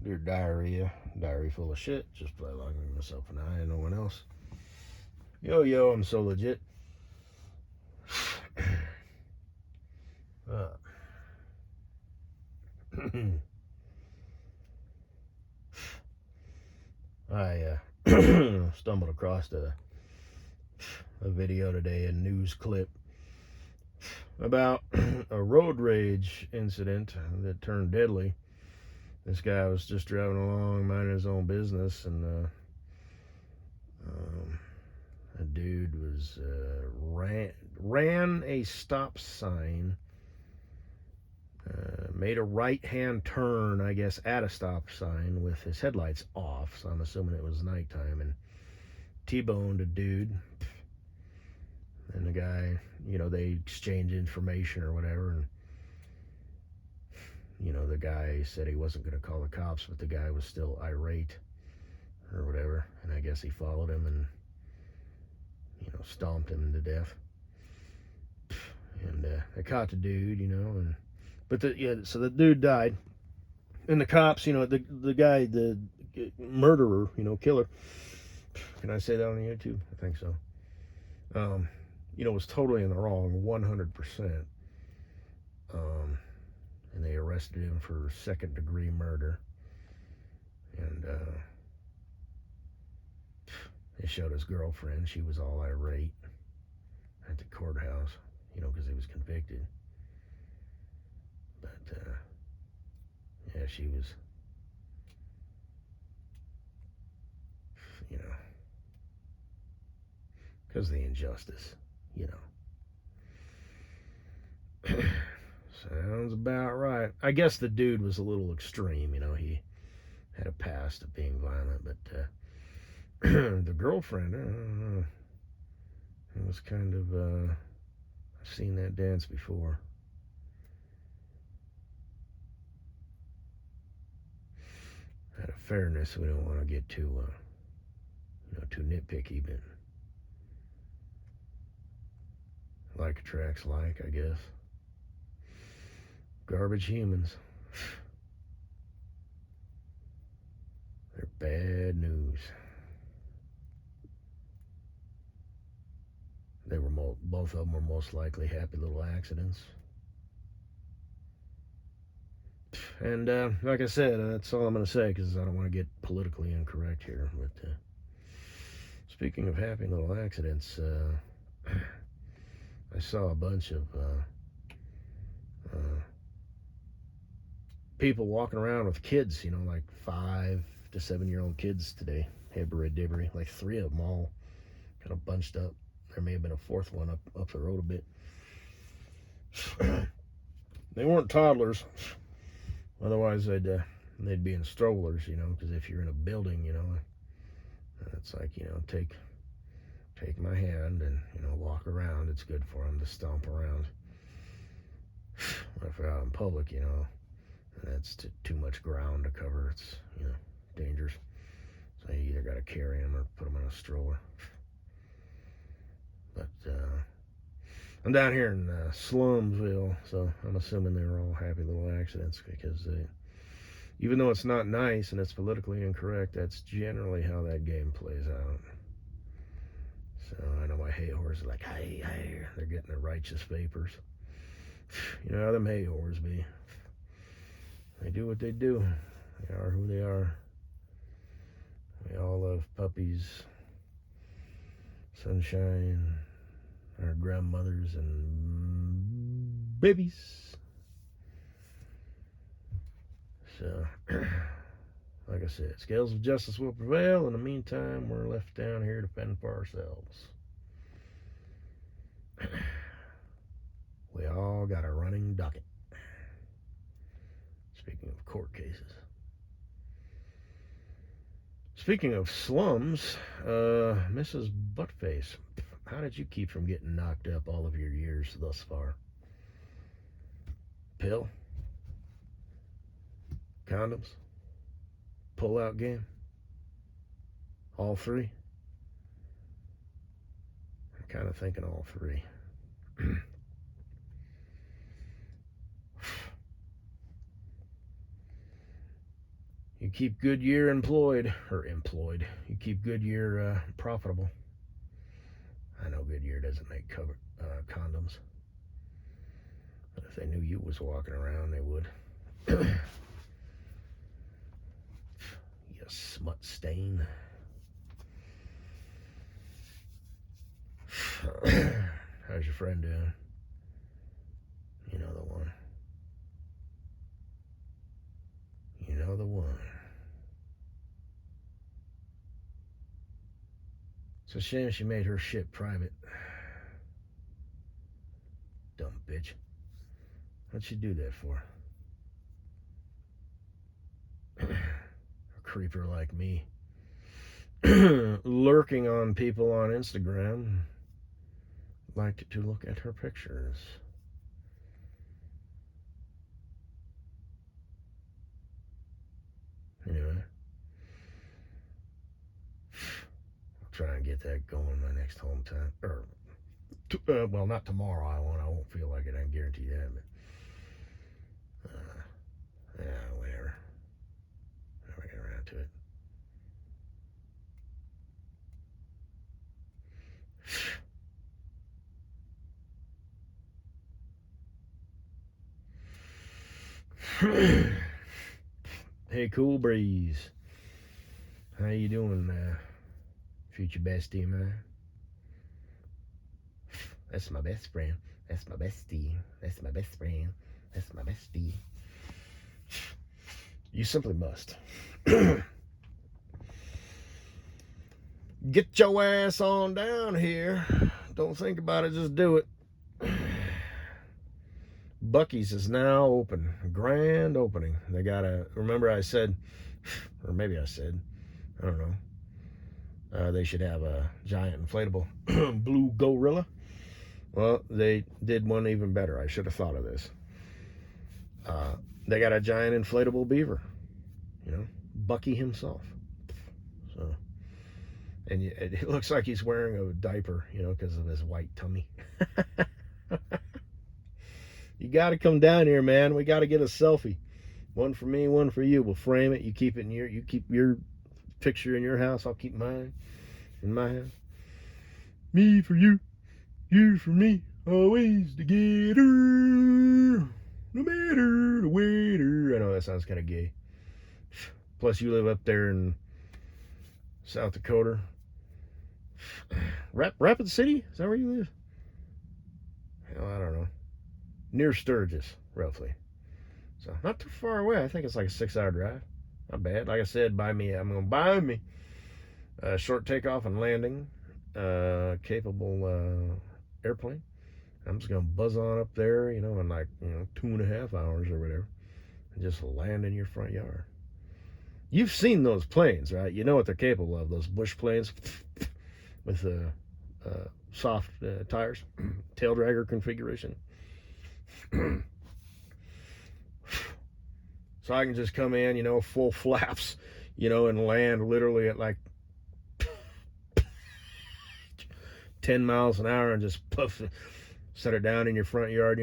Dear diarrhea, diary full of shit, just play along with myself and I and no one else. Yo, I'm so legit. uh, I stumbled across a video today, a news clip about a road rage incident that turned deadly. This guy was just driving along, minding his own business, and a dude was ran a stop sign, made a right-hand turn, I guess, at a stop sign with his headlights off. So I'm assuming it was nighttime, and T-boned a dude. And the guy, they exchanged information or whatever, and the guy said he wasn't going to call the cops, but the guy was still irate or whatever, and I guess he followed him and stomped him to death. And they caught the dude, so the dude died, and the cops, the guy, the murderer, killer. Can I say that on YouTube? I think so. Was totally in the wrong, 100%. And they arrested him for second-degree murder. And they showed his girlfriend. She was all irate at the courthouse, because he was convicted. But, yeah, she was, because of the injustice, Sounds about right. I guess the dude was a little extreme, he had a past of being violent, but the girlfriend, I don't know. It was kind of, I've seen that dance before. Out of fairness, we don't want to get too, too nitpicky, but like attracts like, I guess. Garbage humans. They're bad news. They were both of them were most likely happy little accidents. And like I said, that's all I'm going to say, because I don't want to get politically incorrect here. But speaking of happy little accidents, I saw a bunch of people walking around with kids, like 5 to 7-year-old kids today. Hibbery-dibbery, like 3 of them all kind of bunched up. There may have been a 4th one up the road a bit. They weren't toddlers. Otherwise, they'd be in strollers, because if you're in a building, it's like, take my hand and, walk around. It's good for them to stomp around. But if they're out in public, that's too much ground to cover. It's, dangerous. So you either got to carry them or put them in a stroller. But I'm down here in Slumsville, so I'm assuming they were all happy little accidents, because even though it's not nice and it's politically incorrect, that's generally how that game plays out. So I know my hay whores are like, hey, they're getting their righteous vapors. You know how them hay whores be. They do what they do. They are who they are. We all love puppies, sunshine, our grandmothers, and babies. So, like I said, scales of justice will prevail. In the meantime, we're left down here to fend for ourselves. We all got a running docket. Speaking of court cases. Speaking of slums, Mrs. Buttface, how did you keep from getting knocked up all of your years thus far? Pill? Condoms? Pull-out game? All 3? I'm kind of thinking all 3. You keep Goodyear employed. You keep Goodyear profitable. I know Goodyear doesn't make condoms. But if they knew you was walking around, they would. You smut stain. How's your friend doing? You know the one. You know the one. It's a shame she made her shit private. Dumb bitch. What'd she do that for? A creeper like me. Lurking on people on Instagram. Like to look at her pictures. Anyway. I'll try and get that going my next home time. Well, not tomorrow. I won't feel like it. I can guarantee that. But whatever. Never get around to it. Hey, Cool Breeze. How you doing, future bestie of mine? That's my best friend. That's my bestie. That's my best friend. That's my bestie. You simply must. Get your ass on down here. Don't think about it, just do it. Buc-ee's is now open. Grand opening. They got remember I said, or maybe I said, I don't know, they should have a giant inflatable blue gorilla. Well, they did one even better. I should have thought of this. They got a giant inflatable beaver. You know, Buc-ee himself. So, and it looks like he's wearing a diaper, you know, because of his white tummy. You got to come down here, man. We got to get a selfie. One for me, one for you. We'll frame it. You keep it you keep your picture in your house. I'll keep mine in my house. Me for you, you for me. Always together, no matter the weather. I know that sounds kind of gay. Plus, you live up there in South Dakota. Rapid City? Is that where you live? Hell, I don't know. Near Sturgis, roughly. So, not too far away. I think it's like a 6-hour drive. Not bad. Like I said, I'm going to buy me a short takeoff and landing capable airplane. I'm just going to buzz on up there, you know, in like, 2.5 hours or whatever, and just land in your front yard. You've seen those planes, right? You know what they're capable of, those Bush planes with soft tires, tail dragger configuration. So I can just come in, full flaps, and land literally at like 10 miles an hour and just puff, set it down in your front yard,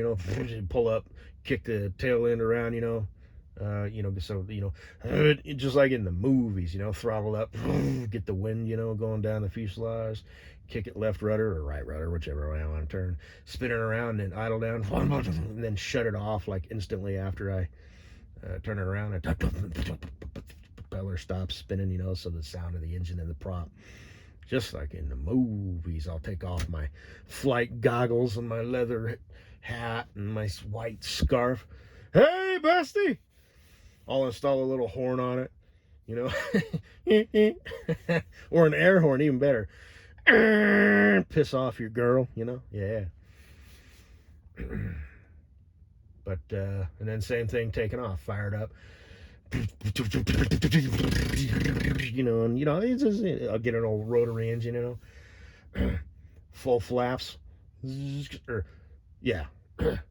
pull up, kick the tail end around, so, just like in the movies, throttle up, get the wind, going down the fuselage, kick it left rudder or right rudder, whichever way I want to turn, spin it around and idle down, and then shut it off like instantly after I turn it around, and propeller stops spinning, so the sound of the engine and the prop. Just like in the movies, I'll take off my flight goggles and my leather hat and my white scarf. Hey, bestie! I'll install a little horn on it, or an air horn, even better. Piss off your girl, yeah. But, and then same thing, taking off, fired up. And, I'll get an old rotary engine, full flaps. Yeah. Or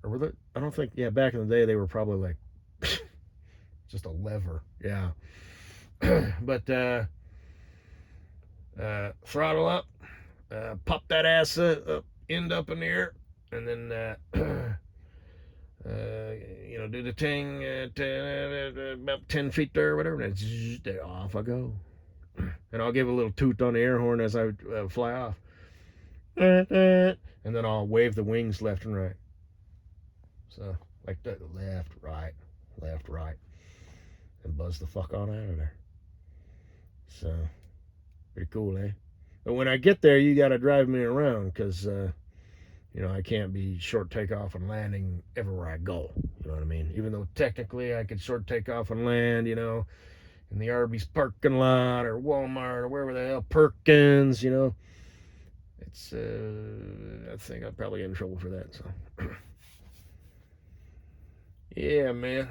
were they, I don't think, back in the day, they were probably like, just a lever, yeah. But, throttle up, pop that ass up, end up in the air, and then, do the ting about 10 feet there or whatever, and then off I go. And I'll give a little toot on the air horn as I fly off. And then I'll wave the wings left and right. So, like that, left, right, and buzz the fuck on out of there. So, pretty cool, eh? But when I get there, you gotta drive me around, because, I can't be short takeoff and landing everywhere I go. You know what I mean? Even though technically I could short takeoff and land, in the Arby's parking lot or Walmart or wherever the hell, Perkins, It's, I think I'd probably get in trouble for that, so. Yeah, man.